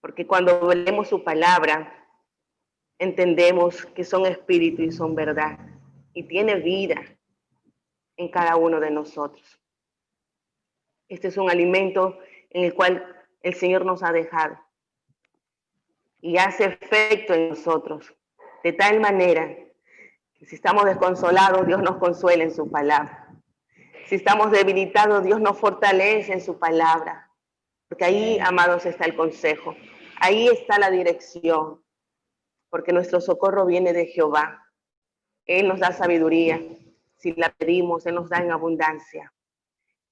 porque cuando leemos su palabra, entendemos que son espíritu y son verdad, y tiene vida en cada uno de nosotros. Este es un alimento en el cual el Señor nos ha dejado y hace efecto en nosotros, de tal manera que si estamos desconsolados, Dios nos consuela en su palabra. Si estamos debilitados, Dios nos fortalece en su palabra. Porque ahí, amados, está el consejo. Ahí está la dirección. Porque nuestro socorro viene de Jehová. Él nos da sabiduría. Si la pedimos, Él nos da en abundancia.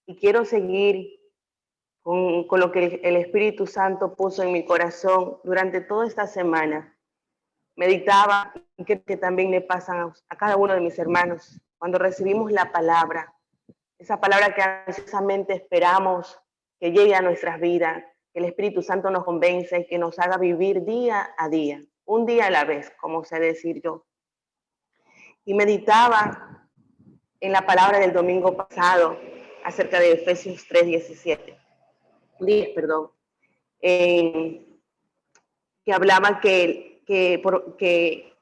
Y quiero seguir con lo que el Espíritu Santo puso en mi corazón durante toda esta semana. Meditaba, y creo que también le pasan a cada uno de mis hermanos, cuando recibimos la palabra, esa palabra que ansiosamente esperamos que llegue a nuestras vidas, que el Espíritu Santo nos convenza y que nos haga vivir día a día, un día a la vez, como sé decir yo. Y meditaba en la palabra del domingo pasado acerca de Efesios 10, que hablaba que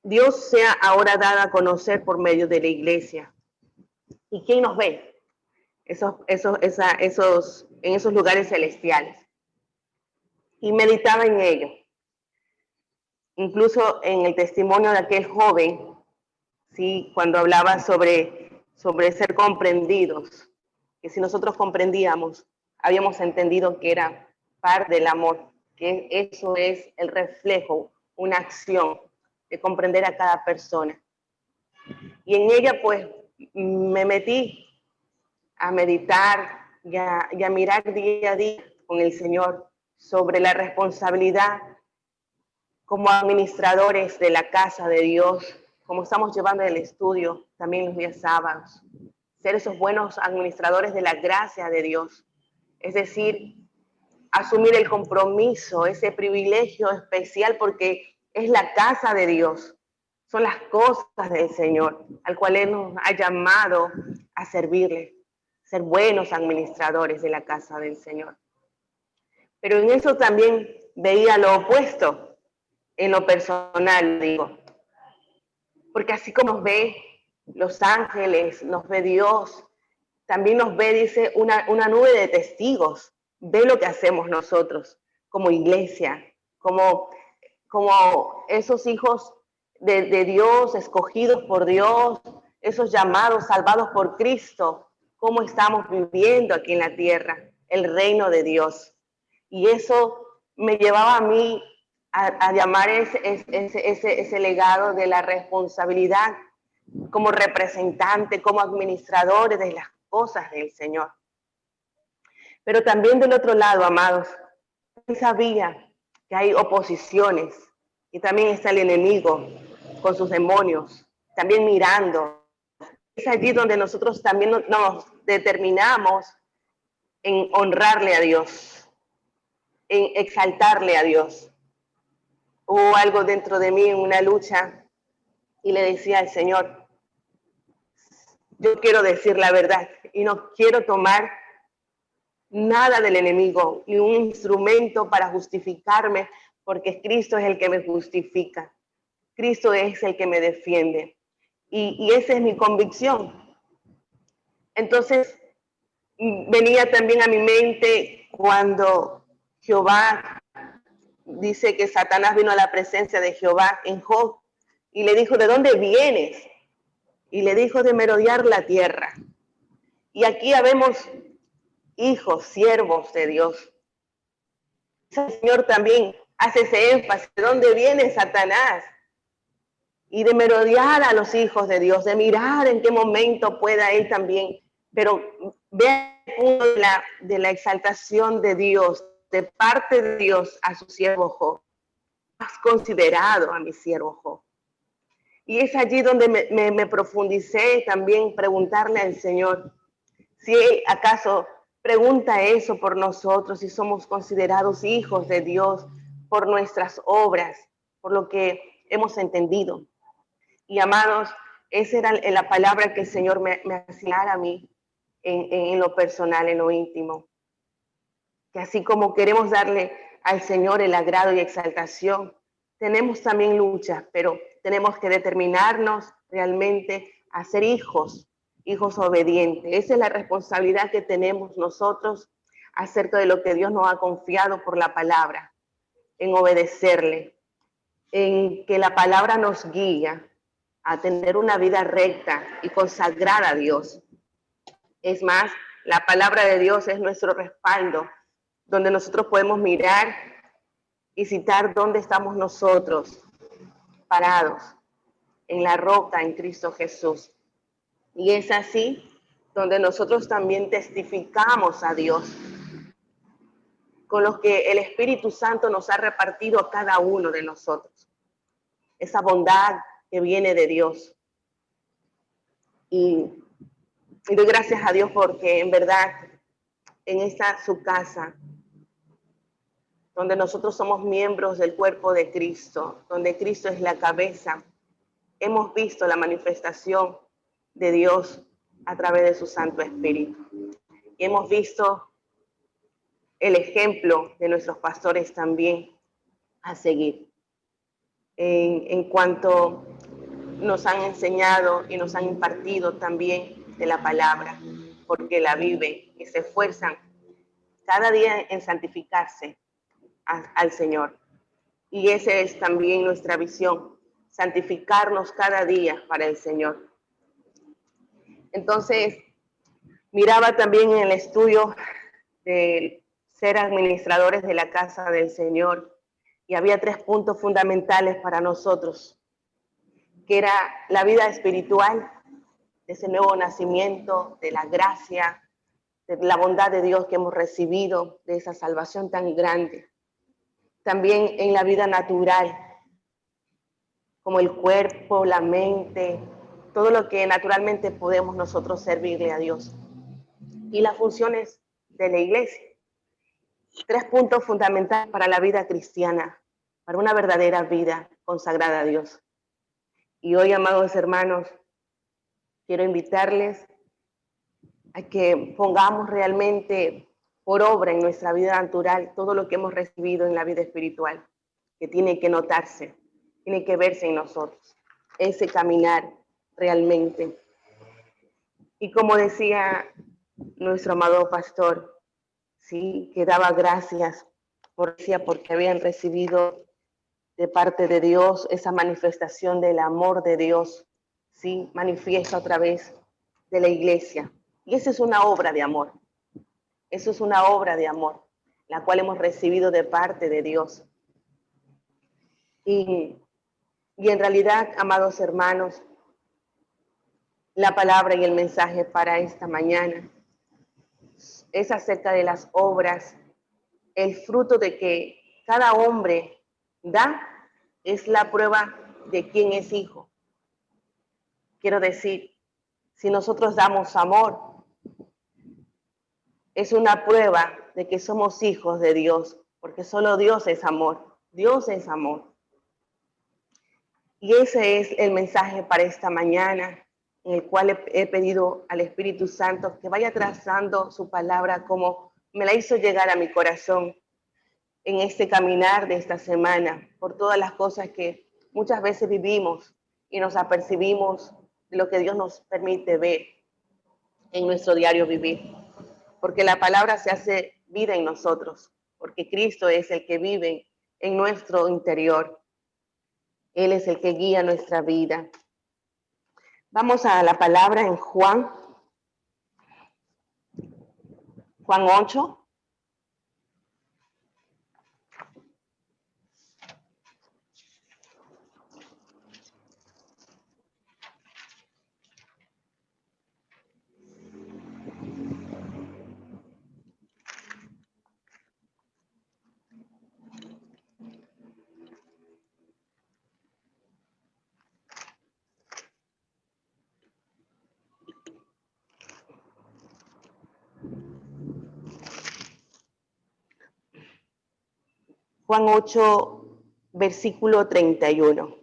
Dios sea ahora dada a conocer por medio de la iglesia. ¿Y quién nos ve? En esos lugares celestiales. Y meditaba en ello. Incluso en el testimonio de aquel joven, ¿sí? Cuando hablaba sobre ser comprendidos, que si nosotros comprendíamos, habíamos entendido que era parte del amor, que eso es el reflejo, una acción de comprender a cada persona. Y en ella pues me metí a meditar y a mirar día a día con el Señor sobre la responsabilidad como administradores de la casa de Dios, como estamos llevando el estudio también los días sábados, ser esos buenos administradores de la gracia de Dios, es decir, asumir el compromiso, ese privilegio especial porque es la casa de Dios, son las cosas del Señor, al cual Él nos ha llamado a servirle, ser buenos administradores de la casa del Señor. Pero en eso también veía lo opuesto, en lo personal, digo. Porque así como nos ve los ángeles, nos ve Dios, también nos ve, dice, una nube de testigos. Ve lo que hacemos nosotros como iglesia, como esos hijos de Dios, escogidos por Dios, esos llamados, salvados por Cristo, cómo estamos viviendo aquí en la tierra, el reino de Dios. Y eso me llevaba a mí a llamar ese legado de la responsabilidad como representante, como administradores de las cosas del Señor. Pero también del otro lado, amados, sabía que hay oposiciones y también está el enemigo con sus demonios, también mirando. Es allí donde nosotros también nos determinamos en honrarle a Dios, en exaltarle a Dios. Hubo algo dentro de mí en una lucha y le decía al Señor, yo quiero decir la verdad y no quiero tomar nada del enemigo y un instrumento para justificarme, porque Cristo es el que me justifica. Cristo es el que me defiende. Y esa es mi convicción. Entonces, venía también a mi mente cuando Jehová dice que Satanás vino a la presencia de Jehová en Job y le dijo, ¿de dónde vienes? Y le dijo, de merodear la tierra. Y aquí habemos hijos, siervos de Dios. El Señor también hace ese énfasis, ¿de dónde viene Satanás? Y de merodear a los hijos de Dios, de mirar en qué momento pueda él también, pero vea el punto de la exaltación de Dios, de parte de Dios a su siervo Job. Has considerado a mi siervo Job. Y es allí donde me profundicé también preguntarle al Señor si él acaso pregunta eso por nosotros, si somos considerados hijos de Dios por nuestras obras, por lo que hemos entendido. Y amados, esa era la palabra que el Señor me hacía a mí en lo personal, en lo íntimo. Que así como queremos darle al Señor el agrado y exaltación. Tenemos también luchas, pero tenemos que determinarnos realmente a ser hijos obedientes. Esa es la responsabilidad que tenemos nosotros acerca de lo que Dios nos ha confiado por la palabra, en obedecerle, en que la palabra nos guía a tener una vida recta y consagrada a Dios. Es más, la palabra de Dios es nuestro respaldo, donde nosotros podemos mirar y citar dónde estamos nosotros parados, en la roca, en Cristo Jesús. Y es así donde nosotros también testificamos a Dios con los que el Espíritu Santo nos ha repartido a cada uno de nosotros. Esa bondad que viene de Dios. Y doy gracias a Dios porque en verdad en esta su casa, donde nosotros somos miembros del cuerpo de Cristo, donde Cristo es la cabeza, hemos visto la manifestación de Dios a través de su Santo Espíritu. Y hemos visto el ejemplo de nuestros pastores también a seguir. En cuanto nos han enseñado y nos han impartido también de la palabra, porque la viven y se esfuerzan cada día en santificarse al Señor. Y esa es también nuestra visión, santificarnos cada día para el Señor. Entonces, miraba también en el estudio de ser administradores de la casa del Señor y había 3 puntos fundamentales para nosotros, que era la vida espiritual, de ese nuevo nacimiento, de la gracia, de la bondad de Dios que hemos recibido, de esa salvación tan grande. También en la vida natural, como el cuerpo, la mente, todo lo que naturalmente podemos nosotros servirle a Dios. Y las funciones de la iglesia. 3 puntos fundamentales para la vida cristiana, para una verdadera vida consagrada a Dios. Y hoy, amados hermanos, quiero invitarles a que pongamos realmente por obra en nuestra vida natural todo lo que hemos recibido en la vida espiritual, que tiene que notarse, tiene que verse en nosotros, ese caminar realmente. Y como decía nuestro amado pastor, sí, que daba gracias porque habían recibido de parte de Dios esa manifestación del amor de Dios, sí, manifiesta a través de la iglesia. Y esa es una obra de amor. Eso es una obra de amor, la cual hemos recibido de parte de Dios. Y en realidad, amados hermanos, la palabra y el mensaje para esta mañana es acerca de las obras, el fruto de que cada hombre da es la prueba de quién es hijo. Quiero decir, si nosotros damos amor, es una prueba de que somos hijos de Dios, porque solo Dios es amor. Dios es amor. Y ese es el mensaje para esta mañana, en el cual he pedido al Espíritu Santo que vaya trazando su palabra como me la hizo llegar a mi corazón en este caminar de esta semana, por todas las cosas que muchas veces vivimos y nos apercibimos de lo que Dios nos permite ver en nuestro diario vivir. Porque la palabra se hace vida en nosotros, porque Cristo es el que vive en nuestro interior. Él es el que guía nuestra vida. Vamos a la palabra en Juan 8. Juan 8, versículo 31.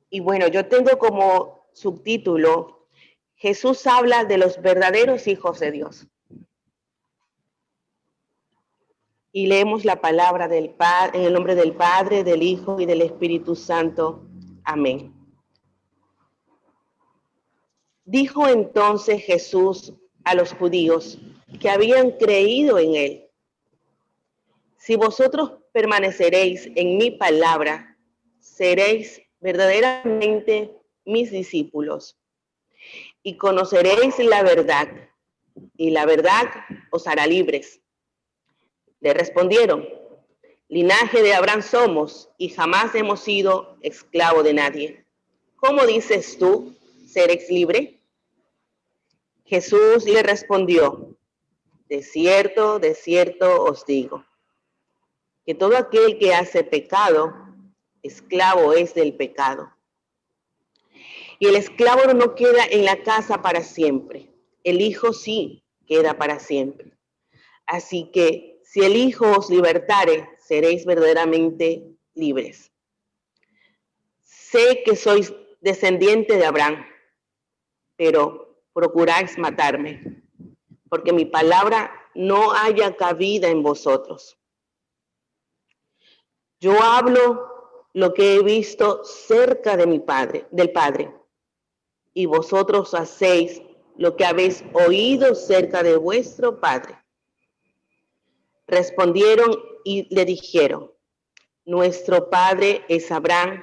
Y bueno, yo tengo como subtítulo, Jesús habla de los verdaderos hijos de Dios. Y leemos la palabra del Padre, en el nombre del Padre, del Hijo y del Espíritu Santo. Amén. Dijo entonces Jesús a los judíos que habían creído en él: si vosotros permaneceréis en mi palabra, seréis verdaderamente mis discípulos y conoceréis la verdad, y la verdad os hará libres. Le respondieron: linaje de Abraham somos y jamás hemos sido esclavo de nadie. ¿Cómo dices tú, seréis libre? Jesús le respondió: de cierto os digo, que todo aquel que hace pecado, esclavo es del pecado. Y el esclavo no queda en la casa para siempre, el Hijo sí queda para siempre. Así que si el Hijo os libertare, seréis verdaderamente libres. Sé que sois descendiente de Abraham, pero procuráis matarme, porque mi palabra no haya cabida en vosotros. Yo hablo lo que he visto cerca de mi Padre, del Padre, y vosotros hacéis lo que habéis oído cerca de vuestro Padre. Respondieron y le dijeron: nuestro padre es Abraham.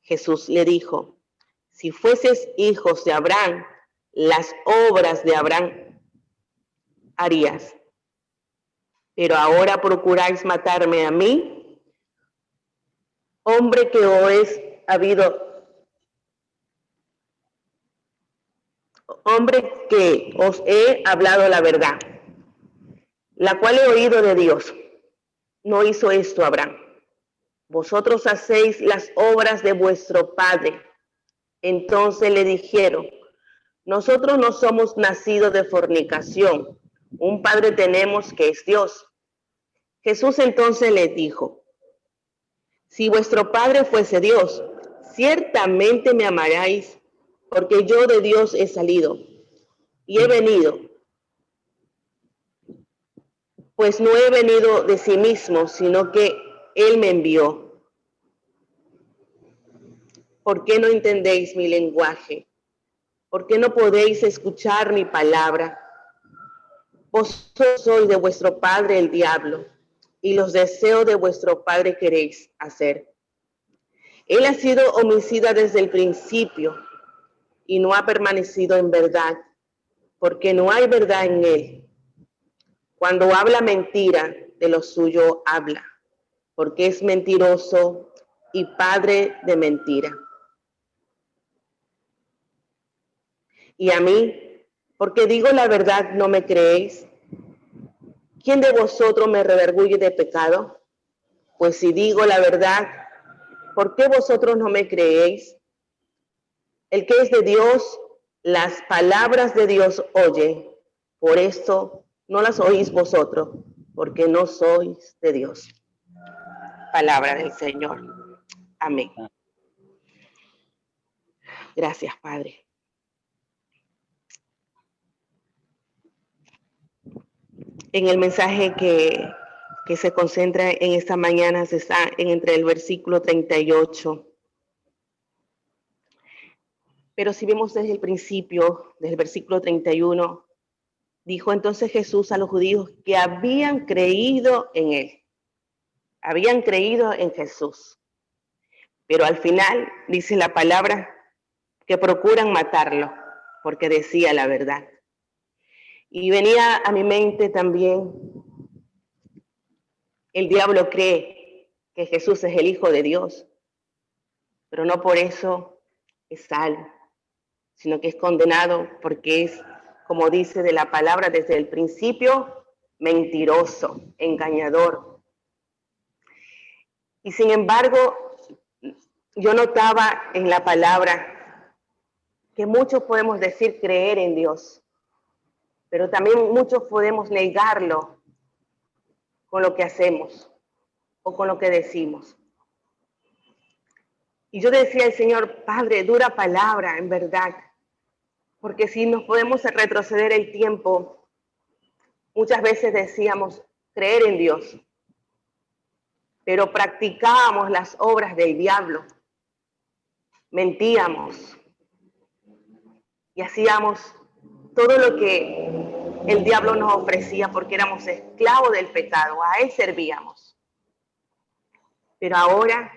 Jesús le dijo: si fueses hijos de Abraham, las obras de Abraham harías. Pero ahora procuráis matarme a mí, hombre que os he hablado la verdad, la cual he oído de Dios. No hizo esto Abraham. Vosotros hacéis las obras de vuestro padre. Entonces le dijeron: nosotros no somos nacidos de fornicación. Un padre tenemos que es Dios. Jesús entonces les dijo: si vuestro padre fuese Dios, ciertamente me amaríais, porque yo de Dios he salido y he venido, pues no he venido de sí mismo, sino que Él me envió. ¿Por qué no entendéis mi lenguaje? ¿Por qué no podéis escuchar mi palabra? Vosotros sois de vuestro padre el diablo, y los deseos de vuestro padre queréis hacer. Él ha sido homicida desde el principio y no ha permanecido en verdad, porque no hay verdad en él. Cuando habla mentira, de lo suyo habla, porque es mentiroso y padre de mentira. Y a mí, porque digo la verdad, ¿no me creéis? ¿Quién de vosotros me redarguye de pecado? Pues si digo la verdad, ¿por qué vosotros no me creéis? El que es de Dios, las palabras de Dios oye. Por esto no las oís vosotros, porque no sois de Dios. Palabra del Señor. Amén. Gracias, Padre. En el mensaje que se concentra en esta mañana se está entre el versículo 38. Pero si vemos desde el principio, desde el versículo 31, dijo entonces Jesús a los judíos que habían creído en él. Habían creído en Jesús. Pero al final dice la palabra que procuran matarlo porque decía la verdad. Y venía a mi mente también: el diablo cree que Jesús es el Hijo de Dios, pero no por eso es salvo, sino que es condenado porque es, como dice de la palabra desde el principio, mentiroso, engañador. Y sin embargo, yo notaba en la palabra que muchos podemos decir creer en Dios, pero también muchos podemos negarlo con lo que hacemos o con lo que decimos. Y yo decía al Señor: Padre, dura palabra, en verdad, porque si nos podemos retroceder el tiempo, muchas veces decíamos creer en Dios, pero practicábamos las obras del diablo, mentíamos y hacíamos todo lo que el diablo nos ofrecía porque éramos esclavos del pecado, a él servíamos. Pero ahora,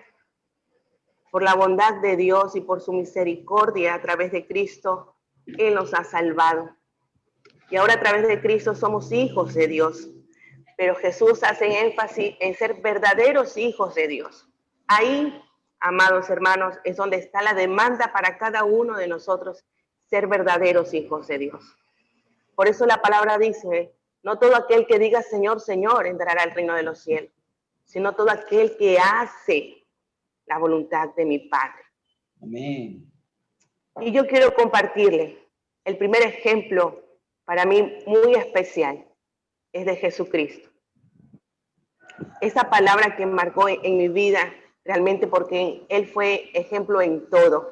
por la bondad de Dios y por su misericordia a través de Cristo, él nos ha salvado. Y ahora a través de Cristo somos hijos de Dios. Pero Jesús hace énfasis en ser verdaderos hijos de Dios. Ahí, amados hermanos, es donde está la demanda para cada uno de nosotros, ser verdaderos hijos de Dios. Por eso la palabra dice, no todo aquel que diga Señor, Señor, entrará al reino de los cielos, sino todo aquel que hace la voluntad de mi Padre. Amén. Y yo quiero compartirle el primer ejemplo para mí muy especial, es de Jesucristo. Esa palabra que marcó en mi vida realmente porque Él fue ejemplo en todo.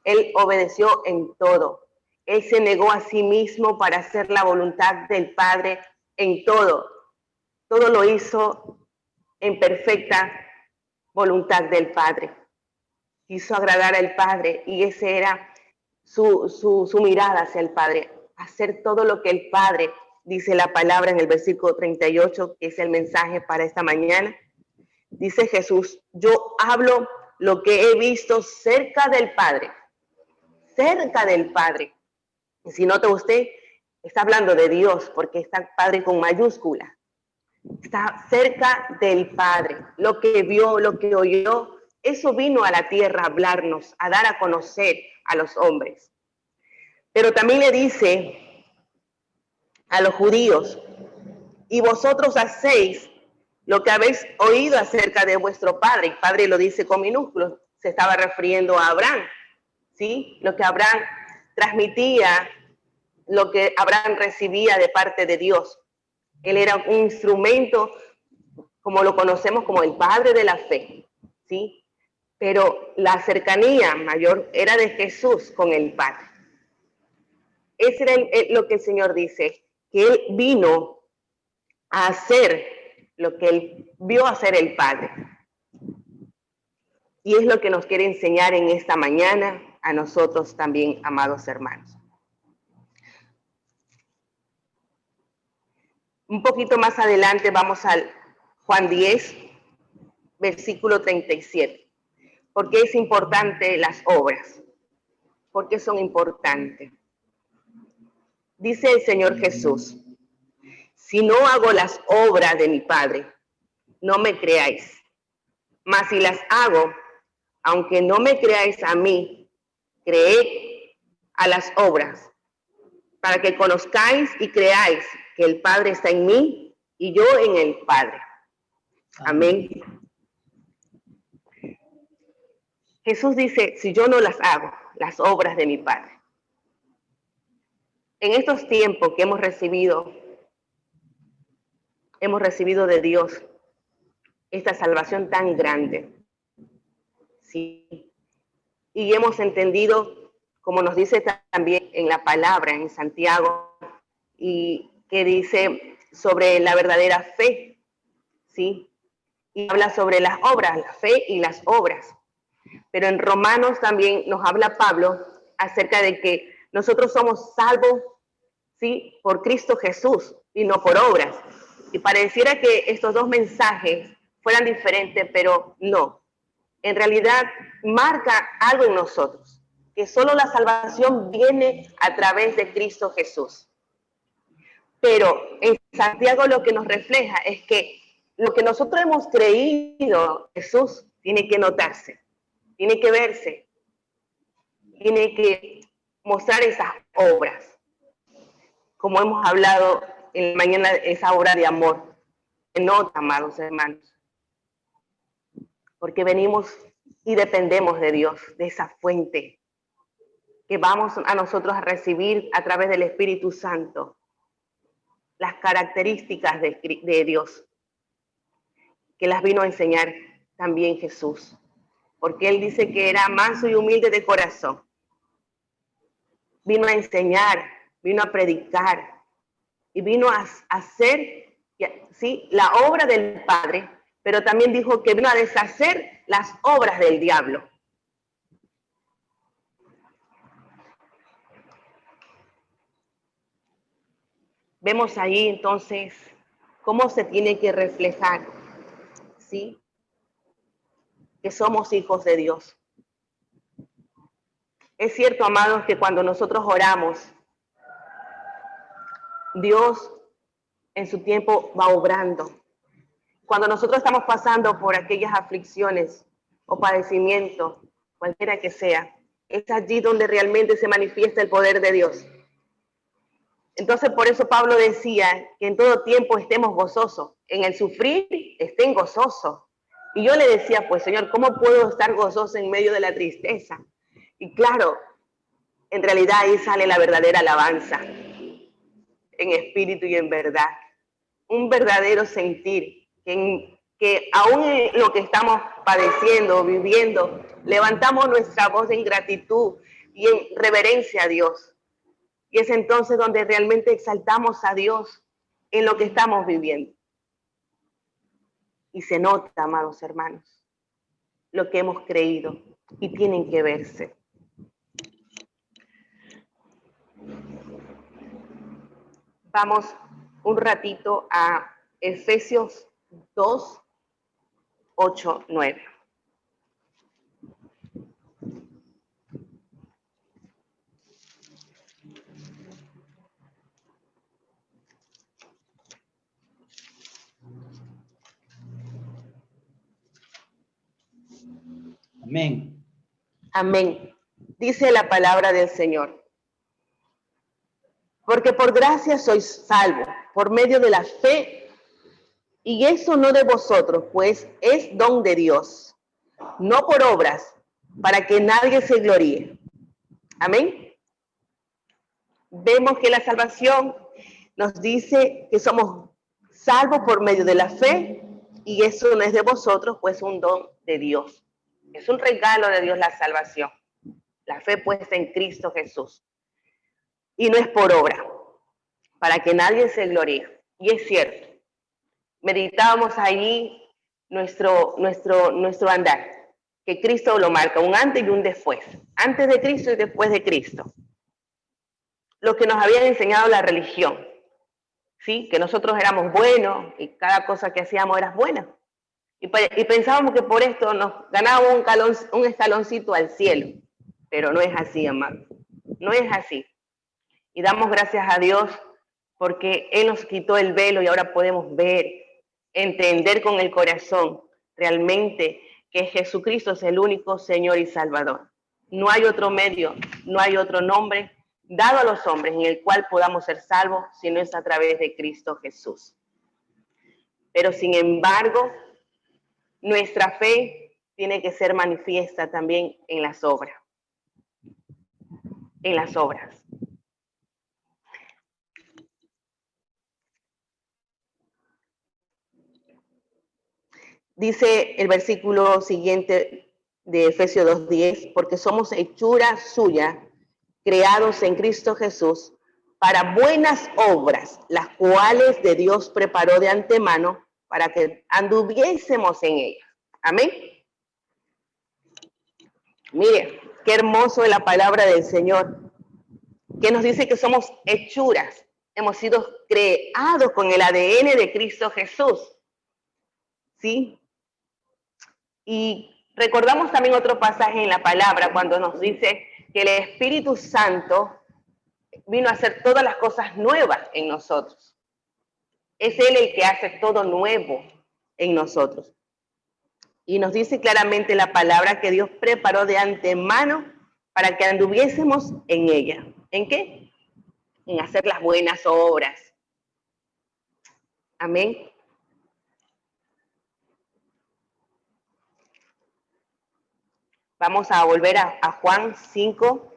Él obedeció en todo. Él se negó a sí mismo para hacer la voluntad del Padre en todo. Todo lo hizo en perfecta voluntad del Padre. Quiso agradar al Padre y ese era su mirada hacia el Padre. Hacer todo lo que el Padre dice la palabra en el versículo 38, que es el mensaje para esta mañana. Dice Jesús, yo hablo lo que he visto cerca del Padre. Cerca del Padre. Y si nota usted, está hablando de Dios, porque está Padre con mayúscula. Está cerca del Padre. Lo que vio, lo que oyó, eso vino a la tierra a hablarnos, a dar a conocer a los hombres. Pero también le dice a los judíos, y vosotros hacéis lo que habéis oído acerca de vuestro padre. El padre lo dice con minúsculos, se estaba refiriendo a Abraham, ¿sí? Lo que Abraham transmitía, lo que Abraham recibía de parte de Dios. Él era un instrumento, como lo conocemos como el padre de la fe, ¿sí? Pero la cercanía mayor era de Jesús con el Padre. Ese era lo que el Señor dice, que Él vino a hacer lo que Él vio hacer el Padre. Y es lo que nos quiere enseñar en esta mañana a nosotros también, amados hermanos. Un poquito más adelante vamos al Juan 10, versículo 37. ¿Por qué es importante las obras? ¿Por qué son importantes? Dice el Señor Jesús, si no hago las obras de mi Padre, no me creáis. Mas si las hago, aunque no me creáis a mí, creed a las obras, para que conozcáis y creáis que el Padre está en mí y yo en el Padre. Amén. Jesús dice, si yo no las hago, las obras de mi Padre. En estos tiempos que hemos recibido de Dios esta salvación tan grande, ¿sí? Y hemos entendido, como nos dice también en la palabra, en Santiago, y que dice sobre la verdadera fe, ¿sí? Y habla sobre las obras, la fe y las obras. Pero en Romanos también nos habla Pablo acerca de que nosotros somos salvos, ¿sí? Por Cristo Jesús y no por obras. Y pareciera que estos dos mensajes fueran diferentes, pero no. En realidad marca algo en nosotros, que solo la salvación viene a través de Cristo Jesús. Pero en Santiago lo que nos refleja es que lo que nosotros hemos creído, Jesús, tiene que notarse, tiene que verse, tiene que mostrar esas obras. Como hemos hablado en la mañana, esa obra de amor, se nota, amados hermanos, porque venimos y dependemos de Dios, de esa fuente que vamos a nosotros a recibir a través del Espíritu Santo, las características de Dios, que las vino a enseñar también Jesús, porque Él dice que era manso y humilde de corazón. Vino a enseñar, vino a predicar y vino a hacer, ¿sí?, la obra del Padre, pero también dijo que vino a deshacer las obras del diablo. Vemos ahí entonces cómo se tiene que reflejar, ¿sí?, que somos hijos de Dios. Es cierto, amados, que cuando nosotros oramos, Dios en su tiempo va obrando. Cuando nosotros estamos pasando por aquellas aflicciones o padecimientos, cualquiera que sea, es allí donde realmente se manifiesta el poder de Dios. Entonces, por eso Pablo decía que en todo tiempo estemos gozosos. En el sufrir, estén gozosos. Y yo le decía, pues, Señor, ¿cómo puedo estar gozoso en medio de la tristeza? Y claro, en realidad ahí sale la verdadera alabanza, en espíritu y en verdad. Un verdadero sentir, que aún en lo que estamos padeciendo, viviendo, levantamos nuestra voz en gratitud y en reverencia a Dios. Y es entonces donde realmente exaltamos a Dios en lo que estamos viviendo. Y se nota, amados hermanos, lo que hemos creído y tienen que verse. Vamos un ratito a Efesios 2, 8, 9. Amén. Amén. Dice la palabra del Señor. Porque por gracia sois salvos, por medio de la fe, y eso no de vosotros, pues es don de Dios, no por obras, para que nadie se gloríe. Amén. Vemos que la salvación nos dice que somos salvos por medio de la fe, y eso no es de vosotros, pues un don de Dios. Es un regalo de Dios la salvación, la fe puesta en Cristo Jesús. Y no es por obra, para que nadie se gloríe. Y es cierto, meditábamos allí nuestro andar, que Cristo lo marca, un antes y un después, antes de Cristo y después de Cristo. Lo que nos habían enseñado la religión, ¿sí? Que nosotros éramos buenos y cada cosa que hacíamos era buena. Y pensábamos que por esto nos ganábamos un escaloncito al cielo, pero no es así, amado, no es así. Y damos gracias a Dios porque Él nos quitó el velo y ahora podemos ver, entender con el corazón realmente que Jesucristo es el único Señor y Salvador. No hay otro medio, no hay otro nombre dado a los hombres en el cual podamos ser salvos si no es a través de Cristo Jesús. Pero sin embargo, nuestra fe tiene que ser manifiesta también en las obras. En las obras. Dice el versículo siguiente de Efesios 2:10, porque somos hechura suya, creados en Cristo Jesús, para buenas obras, las cuales de Dios preparó de antemano para que anduviésemos en ellas. Amén. Mire, qué hermoso es la palabra del Señor, que nos dice que somos hechuras, hemos sido creados con el ADN de Cristo Jesús. ¿Sí? Y recordamos también otro pasaje en la palabra cuando nos dice que el Espíritu Santo vino a hacer todas las cosas nuevas en nosotros. Es Él el que hace todo nuevo en nosotros. Y nos dice claramente la palabra que Dios preparó de antemano para que anduviésemos en ella. ¿En qué? En hacer las buenas obras. Amén. Vamos a volver a Juan 5.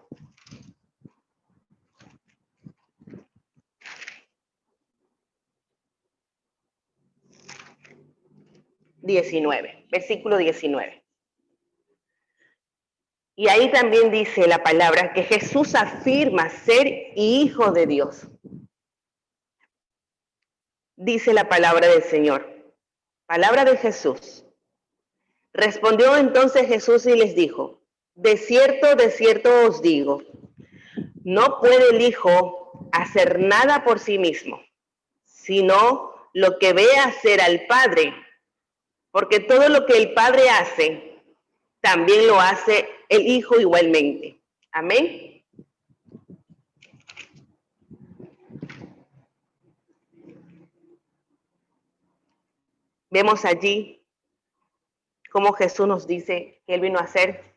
Versículo 19. Y ahí también dice la palabra que Jesús afirma ser hijo de Dios. Dice la palabra del Señor. Palabra de Jesús. Respondió entonces Jesús y les dijo, de cierto os digo, no puede el Hijo hacer nada por sí mismo, sino lo que ve hacer al Padre, porque todo lo que el Padre hace, también lo hace el Hijo igualmente. Amén. Vemos allí cómo Jesús nos dice que Él vino a hacer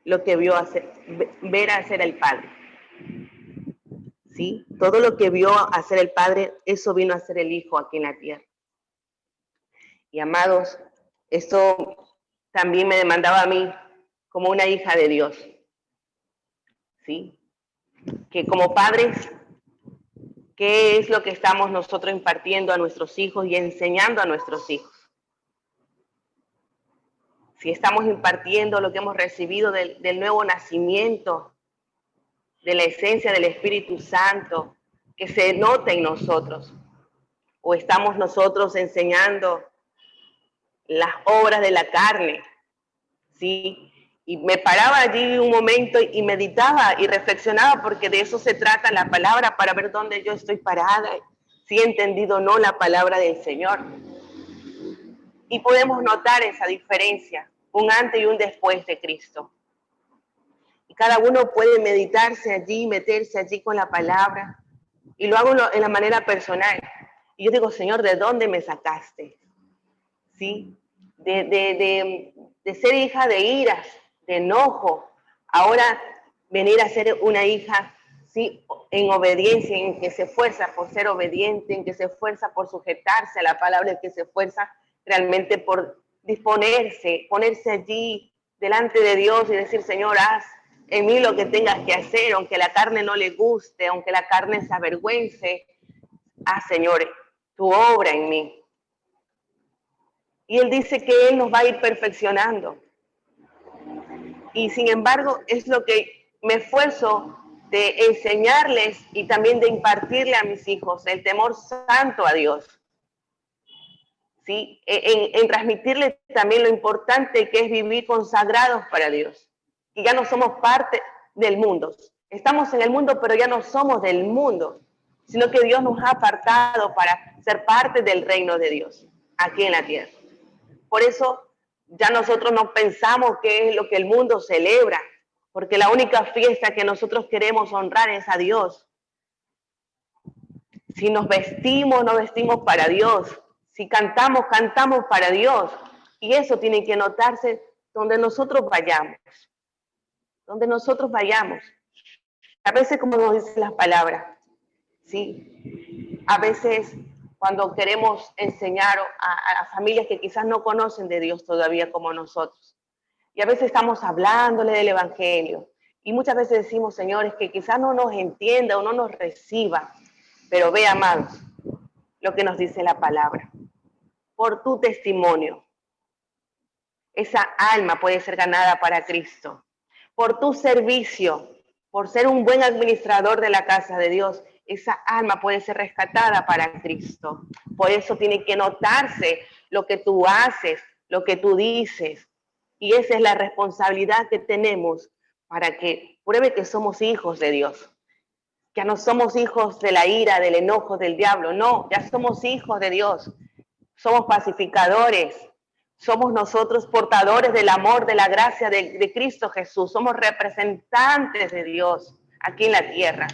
lo que vio hacer, ver hacer al Padre. ¿Sí? Todo lo que vio hacer el Padre, eso vino a hacer el Hijo aquí en la tierra. Y amados, esto también me demandaba a mí como una hija de Dios. ¿Sí? Que como padres, ¿qué es lo que estamos nosotros impartiendo a nuestros hijos y enseñando a nuestros hijos? Si estamos impartiendo lo que hemos recibido del nuevo nacimiento, de la esencia del Espíritu Santo, que se note en nosotros, o estamos nosotros enseñando las obras de la carne, ¿sí? Y me paraba allí un momento y meditaba y reflexionaba, porque de eso se trata la palabra, para ver dónde yo estoy parada, si he entendido o no la palabra del Señor. Y podemos notar esa diferencia, un antes y un después de Cristo. Y cada uno puede meditarse allí, meterse allí con la palabra, y lo hago en la manera personal. Y yo digo, Señor, ¿de dónde me sacaste? ¿Sí? De ser hija de iras, de enojo, ahora venir a ser una hija, ¿sí?, en obediencia, en que se esfuerza por ser obediente, en que se esfuerza por sujetarse a la palabra, en que se esfuerza realmente por disponerse, ponerse allí delante de Dios y decir, Señor, haz en mí lo que tengas que hacer, aunque la carne no le guste, aunque la carne se avergüence, haz, Señor, tu obra en mí. Y Él dice que Él nos va a ir perfeccionando. Y sin embargo, es lo que me esfuerzo de enseñarles y también de impartirle a mis hijos, el temor santo a Dios. ¿Sí? En transmitirles también lo importante que es vivir consagrados para Dios. Y ya no somos parte del mundo. Estamos en el mundo, pero ya no somos del mundo, sino que Dios nos ha apartado para ser parte del reino de Dios, aquí en la tierra. Por eso ya nosotros no pensamos qué es lo que el mundo celebra, porque la única fiesta que nosotros queremos honrar es a Dios. Si nos vestimos para Dios. Si cantamos, cantamos para Dios. Y eso tiene que notarse donde nosotros vayamos. Donde nosotros vayamos. A veces, como nos dicen las palabras, ¿sí? A veces cuando queremos enseñar a familias que quizás no conocen de Dios todavía como nosotros. Y a veces estamos hablándole del Evangelio. Y muchas veces decimos, señores, que quizás no nos entienda o no nos reciba. Pero ve, amados, lo que nos dice la palabra. Por tu testimonio, esa alma puede ser ganada para Cristo. Por tu servicio, por ser un buen administrador de la casa de Dios, esa alma puede ser rescatada para Cristo. Por eso tiene que notarse lo que tú haces, lo que tú dices. Y esa es la responsabilidad que tenemos para que pruebe que somos hijos de Dios. Ya no somos hijos de la ira, del enojo, del diablo. No, ya somos hijos de Dios. Somos pacificadores. Somos nosotros portadores del amor, de la gracia de Cristo Jesús. Somos representantes de Dios aquí en la tierra.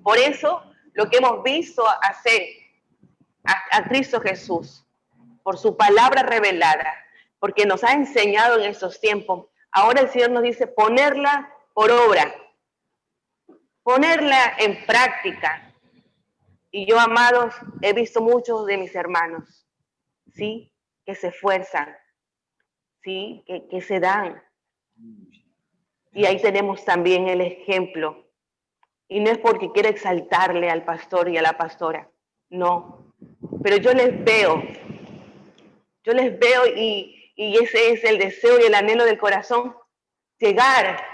Por eso, lo que hemos visto hacer a Cristo Jesús, por su palabra revelada, porque nos ha enseñado en estos tiempos, ahora el Señor nos dice ponerla por obra, ponerla en práctica. Y yo, amados, he visto muchos de mis hermanos, ¿sí?, que se esfuerzan, ¿sí?, que se dan. Y ahí tenemos también el ejemplo. Y no es porque quiera exaltarle al pastor y a la pastora, no. Pero yo les veo y ese es el deseo y el anhelo del corazón, llegar,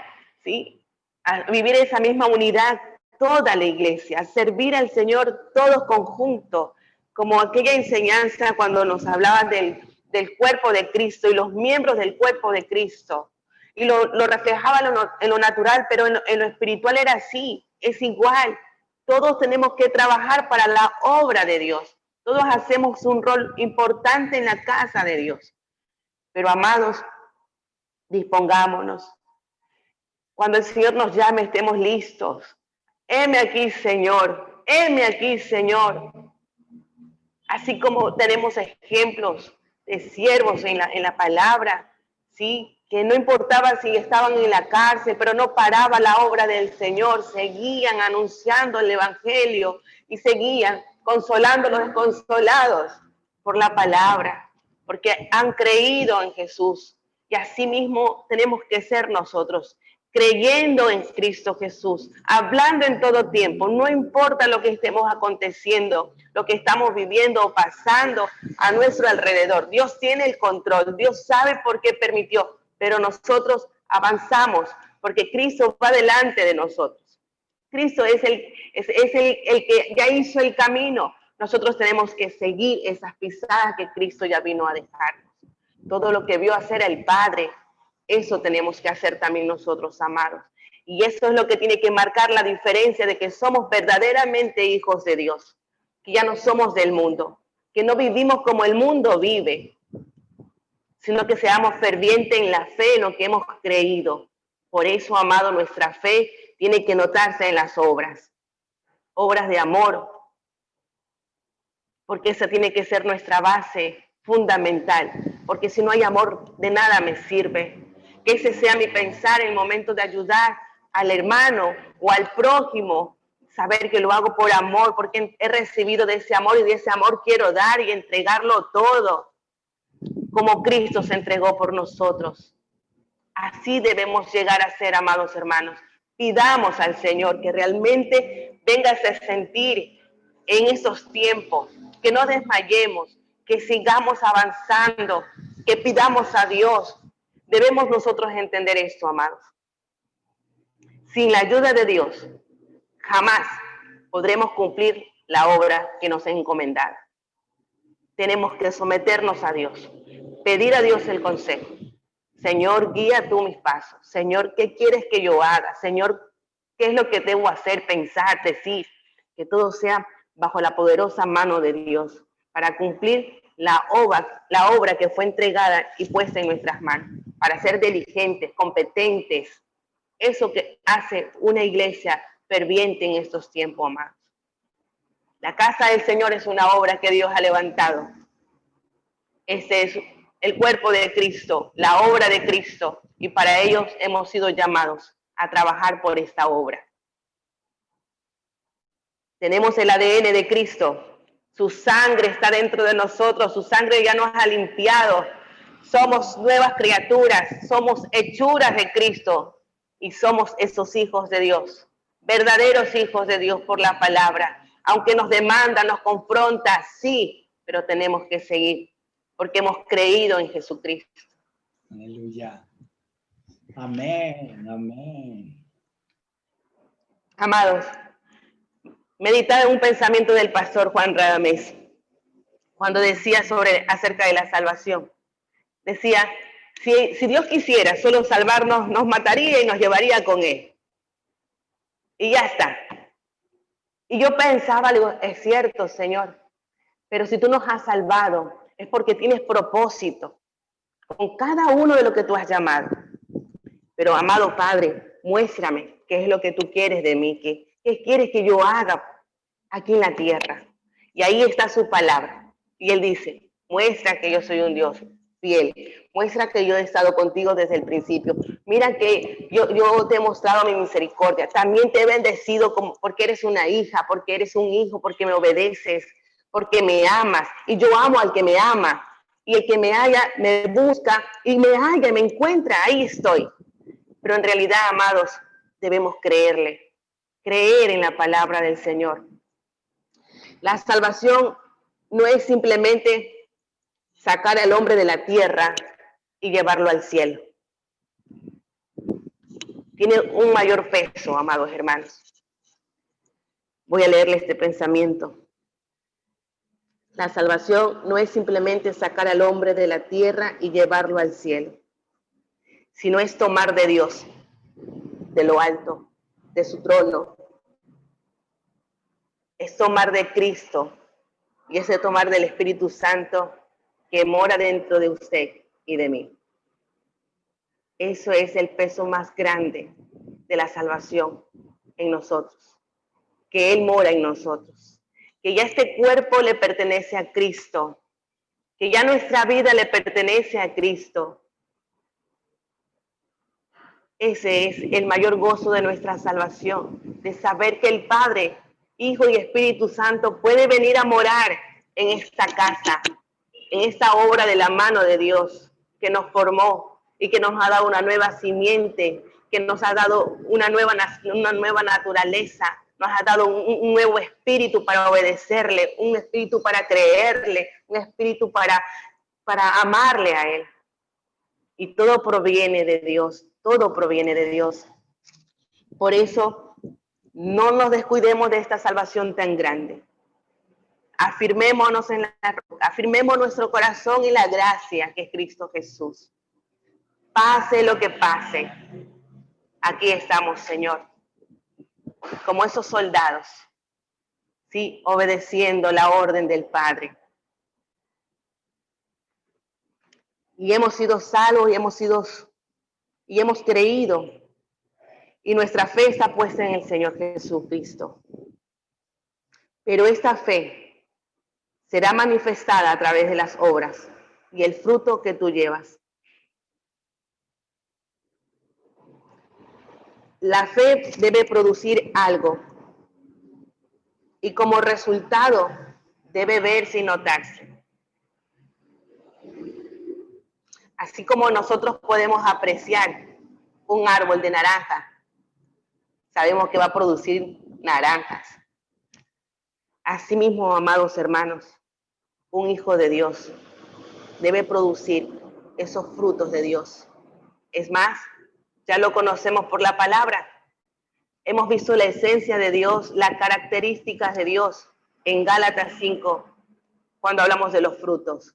¿sí?, a vivir esa misma unidad, toda la iglesia, a servir al Señor todos conjuntos, como aquella enseñanza cuando nos hablaba del cuerpo de Cristo y los miembros del cuerpo de Cristo. Y lo reflejaba en lo natural, pero en lo espiritual era así, es igual. Todos tenemos que trabajar para la obra de Dios. Todos hacemos un rol importante en la casa de Dios. Pero amados, dispongámonos. Cuando el Señor nos llame, estemos listos. Heme aquí, Señor. Heme aquí, Señor. Así como tenemos ejemplos de siervos en la palabra, ¿sí? Que no importaba si estaban en la cárcel, pero no paraba la obra del Señor, seguían anunciando el Evangelio y seguían consolando a los desconsolados por la palabra, porque han creído en Jesús. Y así mismo tenemos que ser nosotros, creyendo en Cristo Jesús, hablando en todo tiempo, no importa lo que estemos aconteciendo, lo que estamos viviendo o pasando a nuestro alrededor. Dios tiene el control, Dios sabe por qué permitió, pero nosotros avanzamos porque Cristo va delante de nosotros. Cristo es el que ya hizo el camino. Nosotros tenemos que seguir esas pisadas que Cristo ya vino a dejarnos. Todo lo que vio hacer el Padre, eso tenemos que hacer también nosotros, amados. Y eso es lo que tiene que marcar la diferencia de que somos verdaderamente hijos de Dios, que ya no somos del mundo, que no vivimos como el mundo vive, sino que seamos fervientes en la fe, en lo que hemos creído. Por eso, amado, nuestra fe tiene que notarse en las obras de amor, porque esa tiene que ser nuestra base fundamental, porque si no hay amor, de nada me sirve. Que ese sea mi pensar en el momento de ayudar al hermano o al prójimo, saber que lo hago por amor, porque he recibido de ese amor y de ese amor quiero dar y entregarlo todo, como Cristo se entregó por nosotros. Así debemos llegar a ser, amados hermanos. Pidamos al Señor que realmente venga ese sentir en estos tiempos, que no desmayemos, que sigamos avanzando, que pidamos a Dios. Debemos nosotros entender esto, amados. Sin la ayuda de Dios, jamás podremos cumplir la obra que nos ha encomendado. Tenemos que someternos a Dios, pedir a Dios el consejo. Señor, guía tú mis pasos. Señor, ¿qué quieres que yo haga? Señor, ¿qué es lo que debo hacer, pensar, decir? Que todo sea bajo la poderosa mano de Dios para cumplir la obra que fue entregada y puesta en nuestras manos, para ser diligentes, competentes. Eso que hace una iglesia ferviente en estos tiempos, amados. La casa del Señor es una obra que Dios ha levantado. Este es el cuerpo de Cristo, la obra de Cristo, y para ellos hemos sido llamados a trabajar por esta obra. Tenemos el ADN de Cristo, su sangre está dentro de nosotros, su sangre ya nos ha limpiado, somos nuevas criaturas, somos hechuras de Cristo y somos esos hijos de Dios, verdaderos hijos de Dios por la palabra. Aunque nos demanda, nos confronta, sí, pero tenemos que seguir porque hemos creído en Jesucristo. Aleluya. Amén, amén. Amados, meditad en un pensamiento del pastor Juan Radamés, cuando decía acerca de la salvación. Decía, si Dios quisiera solo salvarnos, nos mataría y nos llevaría con Él. Y ya está. Y yo pensaba, digo, es cierto, Señor, pero si tú nos has salvado, es porque tienes propósito con cada uno de lo que tú has llamado. Pero, amado Padre, muéstrame qué es lo que tú quieres de mí, qué quieres que yo haga aquí en la tierra. Y ahí está su palabra. Y Él dice, muestra que yo soy un Dios fiel, muestra que yo he estado contigo desde el principio. Mira que yo te he mostrado mi misericordia. También te he bendecido porque eres una hija, porque eres un hijo, porque me obedeces, porque me amas. Y yo amo al que me ama. Y el que me halla, me busca y me halla, me encuentra. Ahí estoy. Pero en realidad, amados, debemos creerle, creer en la palabra del Señor. La salvación no es simplemente sacar al hombre de la tierra y llevarlo al cielo. Tiene un mayor peso, amados hermanos. Voy a leerle este pensamiento. La salvación no es simplemente sacar al hombre de la tierra y llevarlo al cielo, sino es tomar de Dios, de lo alto, de su trono. Es tomar de Cristo y ese tomar del Espíritu Santo que mora dentro de usted y de mí. Eso es el peso más grande de la salvación en nosotros, que Él mora en nosotros, que ya este cuerpo le pertenece a Cristo, que ya nuestra vida le pertenece a Cristo. Ese es el mayor gozo de nuestra salvación, de saber que el Padre, Hijo y Espíritu Santo puede venir a morar en esta casa, en esta obra de la mano de Dios que nos formó y que nos ha dado una nueva simiente, que nos ha dado una nueva naturaleza, nos ha dado un nuevo espíritu para obedecerle, un espíritu para creerle, un espíritu para amarle a Él. Y todo proviene de Dios, todo proviene de Dios. Por eso, no nos descuidemos de esta salvación tan grande. Afirmémonos en afirmemos nuestro corazón en la gracia que es Cristo Jesús. Pase lo que pase, aquí estamos, Señor, como esos soldados, sí, obedeciendo la orden del Padre. Y hemos sido salvos y hemos creído, y nuestra fe está puesta en el Señor Jesucristo. Pero esta fe será manifestada a través de las obras y el fruto que tú llevas. La fe debe producir algo y como resultado debe verse y notarse. Así como nosotros podemos apreciar un árbol de naranja, sabemos que va a producir naranjas. Asimismo, amados hermanos, un hijo de Dios debe producir esos frutos de Dios. Es más, ya lo conocemos por la palabra. Hemos visto la esencia de Dios, las características de Dios en Gálatas 5, cuando hablamos de los frutos.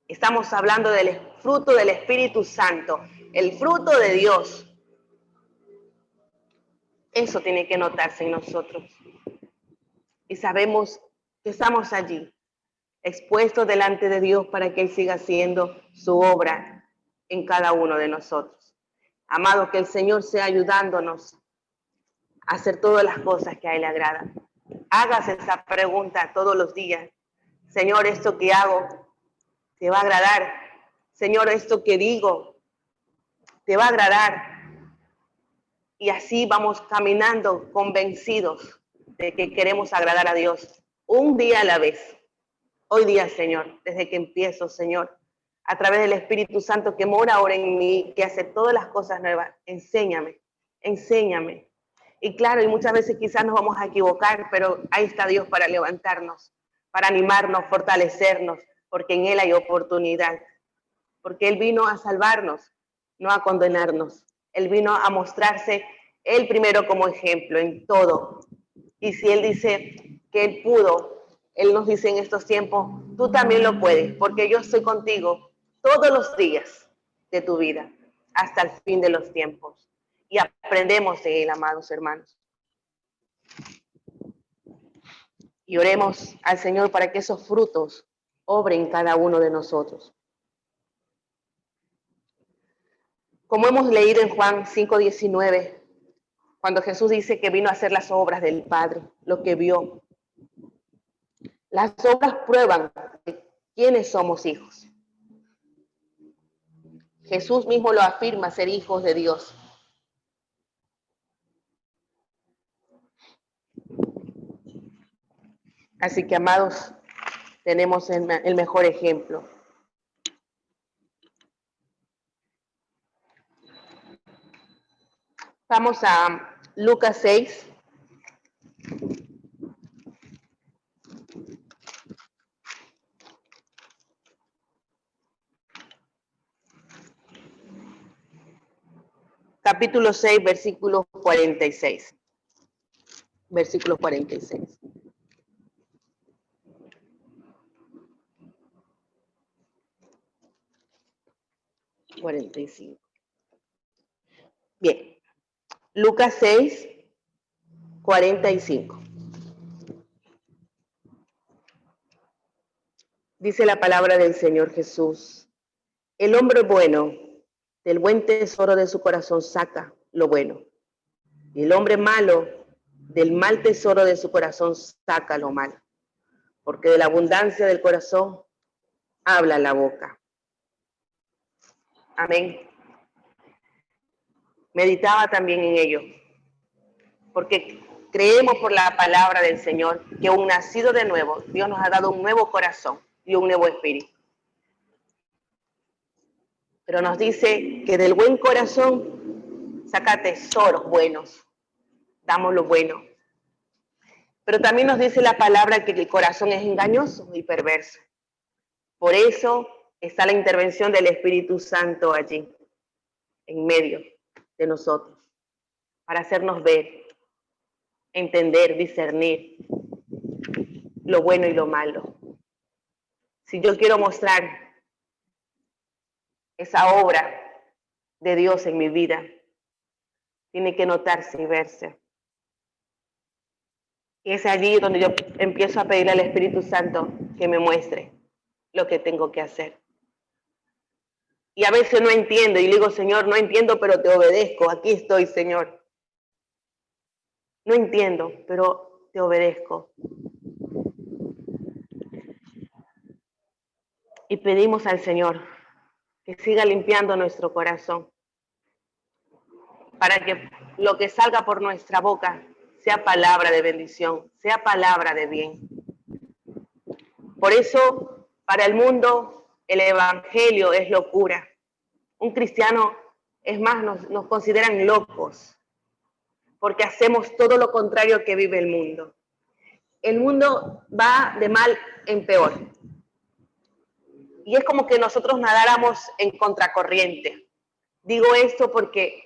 Estamos hablando del fruto del Espíritu Santo, el fruto de Dios. Eso tiene que notarse en nosotros. Y sabemos que estamos allí, expuestos delante de Dios para que Él siga haciendo su obra en cada uno de nosotros. Amado, que el Señor sea ayudándonos a hacer todas las cosas que a Él le agradan. Hágase esa pregunta todos los días. Señor, ¿esto que hago te va a agradar? Señor, ¿esto que digo te va a agradar? Y así vamos caminando convencidos de que queremos agradar a Dios un día a la vez. Hoy día, Señor, desde que empiezo, Señor, a través del Espíritu Santo que mora ahora en mí, que hace todas las cosas nuevas, enséñame, enséñame. Y claro, y muchas veces quizás nos vamos a equivocar, pero ahí está Dios para levantarnos, para animarnos, fortalecernos, porque en Él hay oportunidad. Porque Él vino a salvarnos, no a condenarnos. Él vino a mostrarse Él primero como ejemplo en todo. Y si Él dice que Él pudo, Él nos dice en estos tiempos, tú también lo puedes, porque yo estoy contigo todos los días de tu vida, hasta el fin de los tiempos. Y aprendemos de Él, amados hermanos. Y oremos al Señor para que esos frutos obren cada uno de nosotros. Como hemos leído en Juan 5:19, cuando Jesús dice que vino a hacer las obras del Padre, lo que vio. Las obras prueban quiénes somos hijos. Jesús mismo lo afirma, ser hijos de Dios. Así que, amados, tenemos el mejor ejemplo. Vamos a Lucas 6. Capítulo 6, versículo 46. Versículo 46. 45. Bien. Lucas 6, 45. Dice la palabra del Señor Jesús: el hombre bueno, del buen tesoro de su corazón saca lo bueno, y el hombre malo, del mal tesoro de su corazón saca lo malo, porque de la abundancia del corazón habla la boca. Amén. Meditaba también en ello, porque creemos por la palabra del Señor que un nacido de nuevo, Dios nos ha dado un nuevo corazón y un nuevo espíritu. Pero nos dice que del buen corazón saca tesoros buenos, damos lo bueno. Pero también nos dice la palabra que el corazón es engañoso y perverso. Por eso está la intervención del Espíritu Santo allí, en medio de nosotros, para hacernos ver, entender, discernir lo bueno y lo malo. Si yo quiero mostrar esa obra de Dios en mi vida, tiene que notarse y verse. Y es allí donde yo empiezo a pedirle al Espíritu Santo que me muestre lo que tengo que hacer. Y a veces no entiendo y le digo: Señor, no entiendo, pero te obedezco. Aquí estoy, Señor. No entiendo, pero te obedezco. Y pedimos al Señor que siga limpiando nuestro corazón, para que lo que salga por nuestra boca sea palabra de bendición, sea palabra de bien. Por eso, para el mundo, el evangelio es locura. Un cristiano, es más, nos consideran locos, porque hacemos todo lo contrario que vive el mundo. El mundo va de mal en peor. Y es como que nosotros nadáramos en contracorriente. Digo esto porque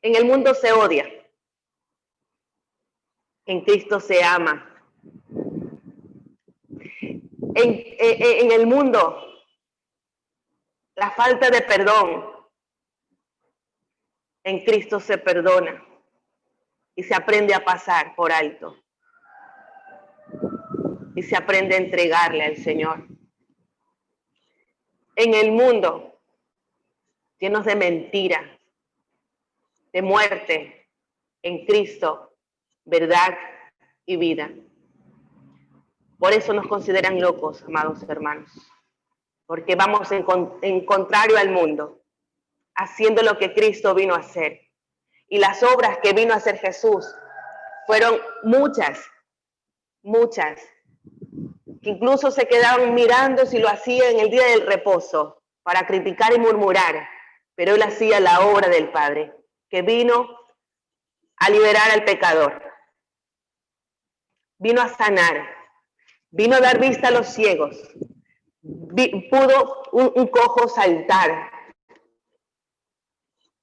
en el mundo se odia, en Cristo se ama. En el mundo, la falta de perdón, en Cristo se perdona y se aprende a pasar por alto. Y se aprende a entregarle al Señor. En el mundo, llenos de mentira, de muerte, en Cristo, verdad y vida. Por eso nos consideran locos, amados hermanos, porque vamos en contrario al mundo, haciendo lo que Cristo vino a hacer. Y las obras que vino a hacer Jesús fueron muchas, que incluso se quedaron mirando si lo hacía en el día del reposo, para criticar y murmurar, pero él hacía la obra del Padre, que vino a liberar al pecador, vino a sanar, vino a dar vista a los ciegos, pudo un cojo saltar,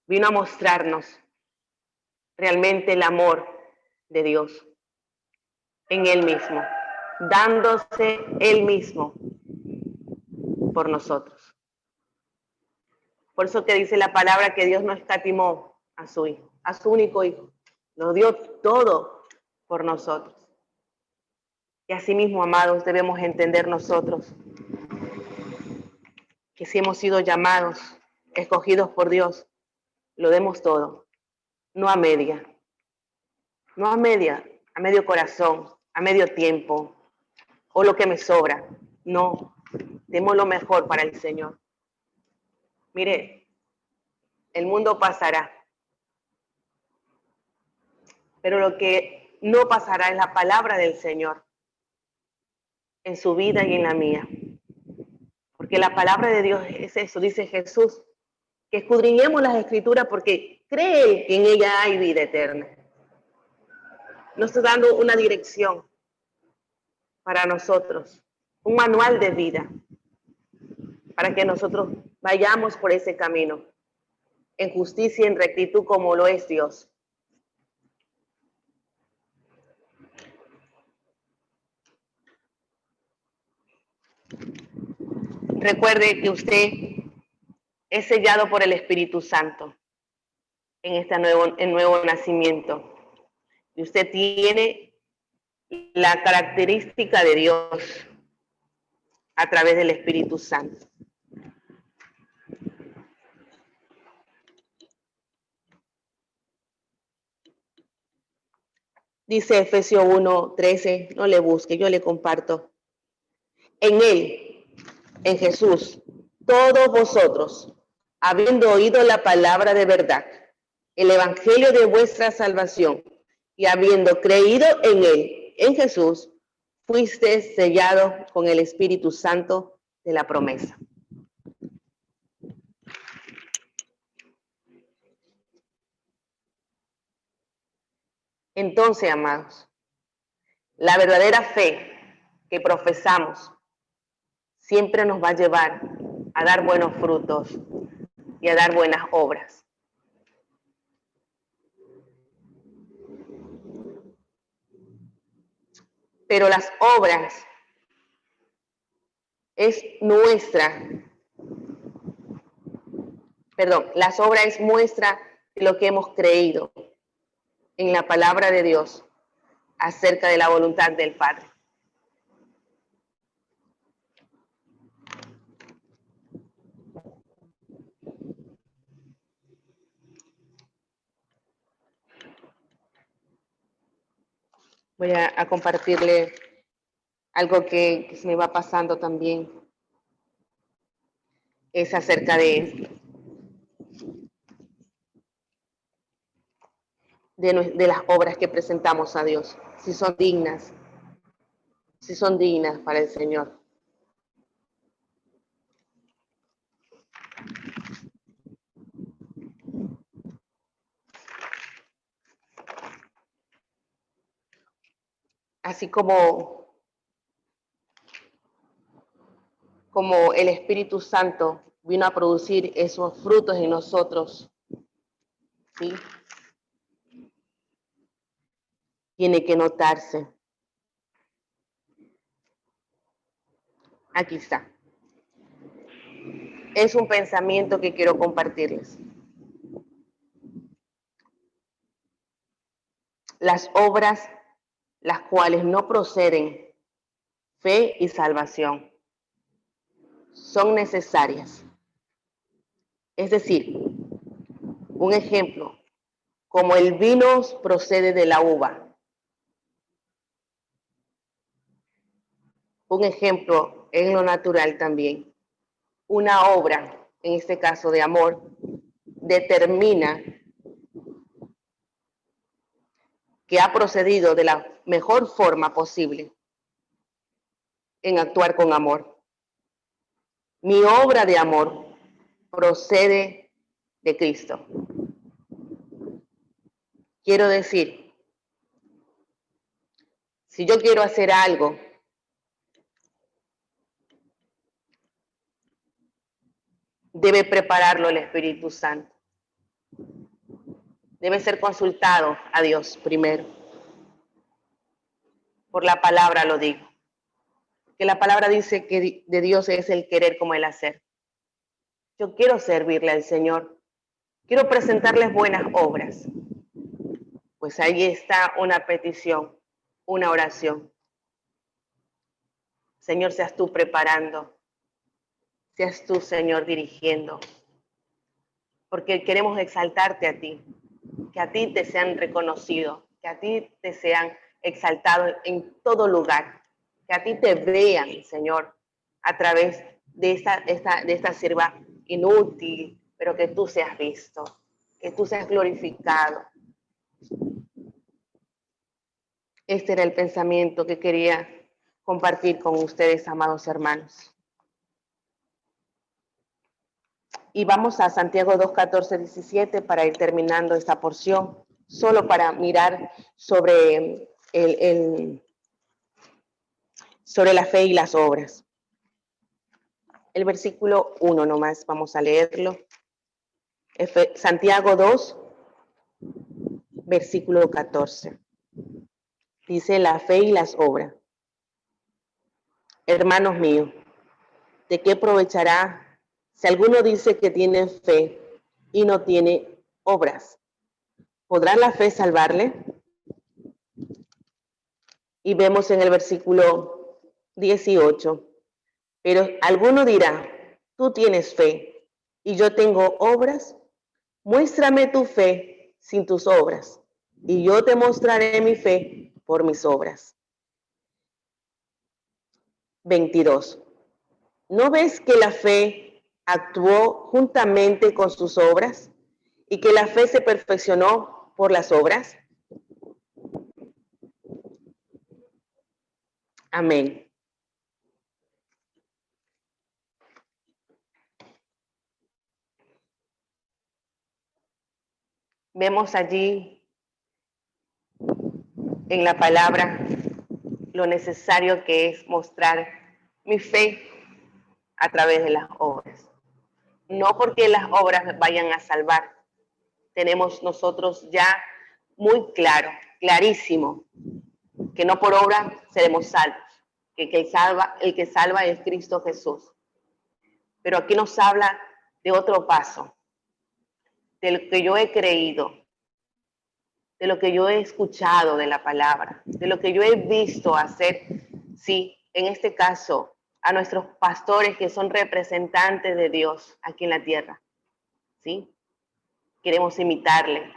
vino a mostrarnos realmente el amor de Dios en Él mismo, dándose Él mismo por nosotros. Por eso que dice la palabra que Dios no escatimó a su Hijo, a su único Hijo, lo dio todo por nosotros. Y asimismo, amados, debemos entender nosotros que si hemos sido llamados, escogidos por Dios, lo demos todo, no a media, no a media, a medio corazón, a medio tiempo, o lo que me sobra. No, demos lo mejor para el Señor. Mire, el mundo pasará, pero lo que no pasará es la palabra del Señor en su vida y en la mía. Porque la palabra de Dios es eso, dice Jesús, que escudriñemos las Escrituras porque creen que en ella hay vida eterna. Nos está dando una dirección para nosotros, un manual de vida, para que nosotros vayamos por ese camino, en justicia y en rectitud como lo es Dios. Recuerde que usted es sellado por el Espíritu Santo en este nuevo nacimiento. Y usted tiene la característica de Dios a través del Espíritu Santo. Dice Efesios 1:13, no le busque, yo le comparto. En Él, en Jesús, todos vosotros, habiendo oído la palabra de verdad, el evangelio de vuestra salvación, y habiendo creído en Él, en Jesús, fuiste sellado con el Espíritu Santo de la promesa. Entonces, amados, la verdadera fe que profesamos siempre nos va a llevar a dar buenos frutos y a dar buenas obras. Pero las obras las obras es muestra de lo que hemos creído en la palabra de Dios acerca de la voluntad del Padre. Voy a compartirle algo que se me va pasando también. Es acerca de las obras que presentamos a Dios, si son dignas para el Señor. Así como el Espíritu Santo vino a producir esos frutos en nosotros, ¿sí? Tiene que notarse. Aquí está. Es un pensamiento que quiero compartirles. Las obras, las cuales no proceden fe y salvación, son necesarias. Es decir, un ejemplo, como el vino procede de la uva. Un ejemplo en lo natural también. Una obra, en este caso de amor, determina que ha procedido de la mejor forma posible en actuar con amor. Mi obra de amor procede de Cristo. Quiero decir, si yo quiero hacer algo, debe prepararlo el Espíritu Santo. Debe ser consultado a Dios primero. Por la palabra lo digo. Que la palabra dice que de Dios es el querer como el hacer. Yo quiero servirle al Señor. Quiero presentarles buenas obras. Pues ahí está una petición, una oración. Señor, seas tú preparando. Seas tú, Señor, dirigiendo. Porque queremos exaltarte a ti. Que a ti te sean reconocidos. Que a ti te sean exaltados en todo lugar. Que a ti te vean, Señor, a través de esta sierva inútil, pero que tú seas visto, que tú seas glorificado. Este era el pensamiento que quería compartir con ustedes, amados hermanos. Y vamos a Santiago 2:14-17 para ir terminando esta porción, solo para mirar sobre sobre la fe y las obras. El versículo 1 nomás, vamos a leerlo. Santiago 2, versículo 14. Dice la fe y las obras. Hermanos míos, ¿de qué aprovechará Si alguno dice que tiene fe y no tiene obras, ¿podrá la fe salvarle? Y vemos en el versículo 18, pero alguno dirá, tú tienes fe y yo tengo obras, muéstrame tu fe sin tus obras, y yo te mostraré mi fe por mis obras. 22. ¿No ves que la fe actuó juntamente con sus obras y que la fe se perfeccionó por las obras? Amén. Vemos allí en la palabra lo necesario que es mostrar mi fe a través de las obras. No porque las obras vayan a salvar. Tenemos nosotros ya muy claro, clarísimo, que no por obra seremos salvos, que el que salva es Cristo Jesús. Pero aquí nos habla de otro paso, de lo que yo he creído, de lo que yo he escuchado de la palabra, de lo que yo he visto hacer, sí, en este caso, a nuestros pastores que son representantes de Dios aquí en la tierra, ¿sí? Queremos imitarle,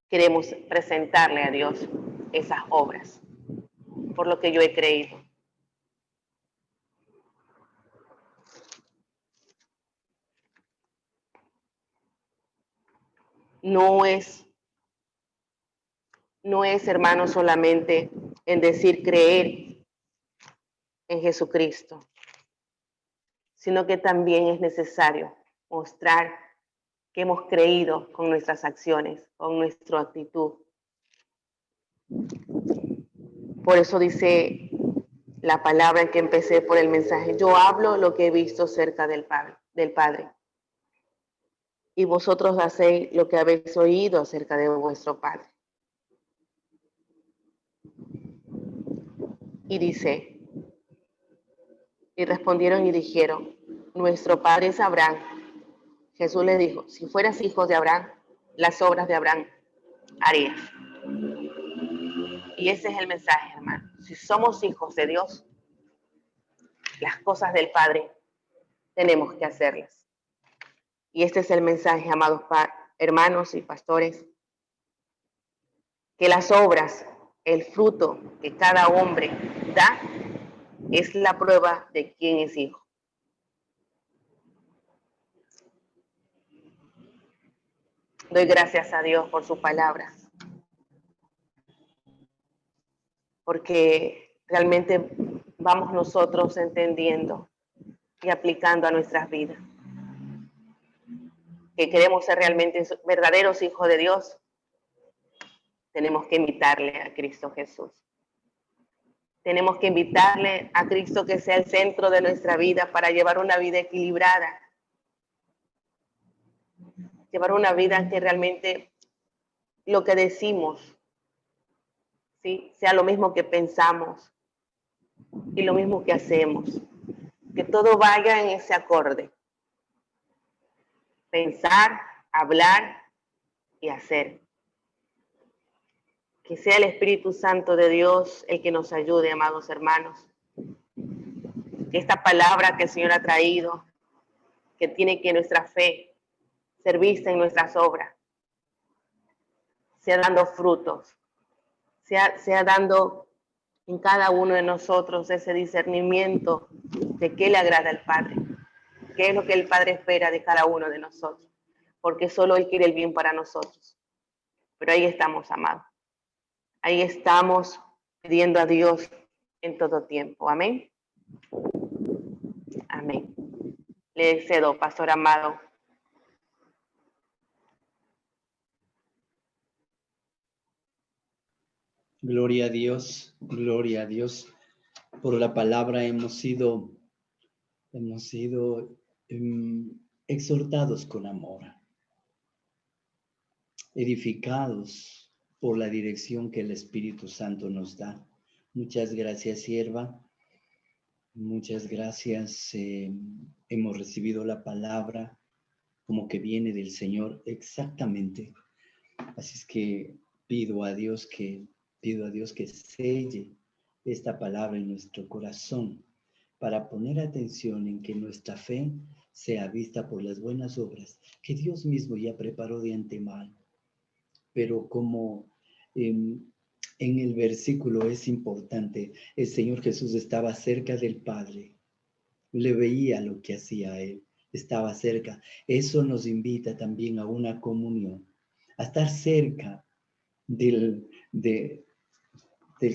queremos presentarle a Dios esas obras, por lo que yo he creído. No es, hermano, solamente en decir creer en Jesucristo, sino que también es necesario mostrar que hemos creído con nuestras acciones, con nuestra actitud. Por eso dice la palabra en que empecé por el mensaje, yo hablo lo que he visto cerca del Padre, y vosotros hacéis lo que habéis oído acerca de vuestro Padre. Y dice, y respondieron y dijeron, nuestro padre es Abraham. Jesús les dijo, si fueras hijos de Abraham, las obras de Abraham harías. Y ese es el mensaje, hermano. Si somos hijos de Dios, las cosas del Padre tenemos que hacerlas. Y este es el mensaje, amados hermanos y pastores, que las obras, el fruto que cada hombre da, es la prueba de quién es hijo. Doy gracias a Dios por su palabra, porque realmente vamos nosotros entendiendo y aplicando a nuestras vidas. Que queremos ser realmente verdaderos hijos de Dios, tenemos que invitarle a Cristo Jesús. Tenemos que invitarle a Cristo que sea el centro de nuestra vida para llevar una vida equilibrada. Llevar una vida que realmente lo que decimos, ¿sí?, sea lo mismo que pensamos y lo mismo que hacemos. Que todo vaya en ese acorde. Pensar, hablar y hacer. Que sea el Espíritu Santo de Dios el que nos ayude, amados hermanos. Que esta palabra que el Señor ha traído, que tiene que nuestra fe ser vista en nuestras obras, sea dando frutos, sea dando en cada uno de nosotros ese discernimiento de qué le agrada al Padre, qué es lo que el Padre espera de cada uno de nosotros, porque solo Él quiere el bien para nosotros. Pero ahí estamos, amados. Ahí estamos pidiendo a Dios en todo tiempo. Amén. Amén. Le cedo, pastor amado. Gloria a Dios, gloria a Dios. Por la palabra hemos sido exhortados con amor, edificados por la dirección que el Espíritu Santo nos da. Muchas gracias, sierva. Muchas gracias. Hemos recibido la palabra como que viene del Señor exactamente. Así es que pido a Dios que selle esta palabra en nuestro corazón para poner atención en que nuestra fe sea vista por las buenas obras que Dios mismo ya preparó de antemano. Pero como en el versículo es importante, el Señor Jesús estaba cerca del Padre, le veía lo que hacía Él, estaba cerca. Eso nos invita también a una comunión, a estar cerca del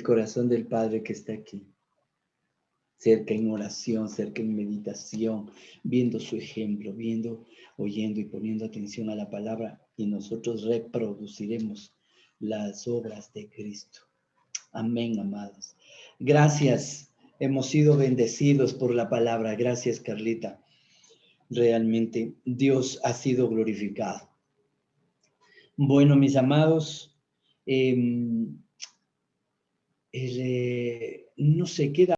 corazón del Padre que está aquí, cerca en oración, cerca en meditación, viendo su ejemplo, viendo, oyendo y poniendo atención a la palabra, y nosotros reproduciremos las obras de Cristo. Amén, amados. Gracias. Hemos sido bendecidos por la palabra. Gracias, Carlita. Realmente Dios ha sido glorificado. Bueno, mis amados, no sé, queda